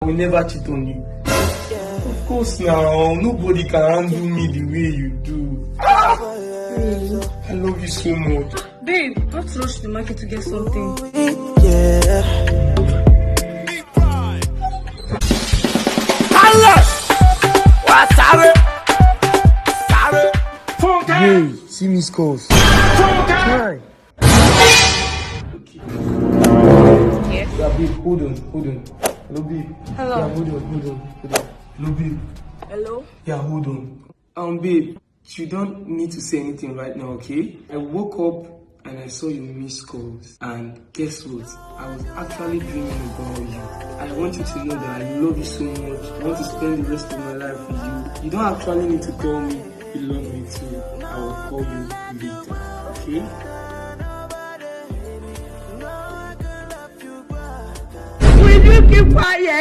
will never cheat on you. Of course now, nobody can handle me the way you do. I love you so much. Babe, I have to rush to the market to get something. Hey, see me scores. Hi. Okay. Yes. Yeah, babe, hold on. Hello, babe. Hello. Yeah, hold on. Hello, babe. Hello? Yeah, hold on. Babe, you don't need to say anything right now, okay? I woke up and I saw your missed calls. And guess what? I was actually dreaming about you. I want you to know that I love you so much. I want to spend the rest of my life with you. You don't actually need to tell me you love me too. I will call you later, okay? Will you keep quiet?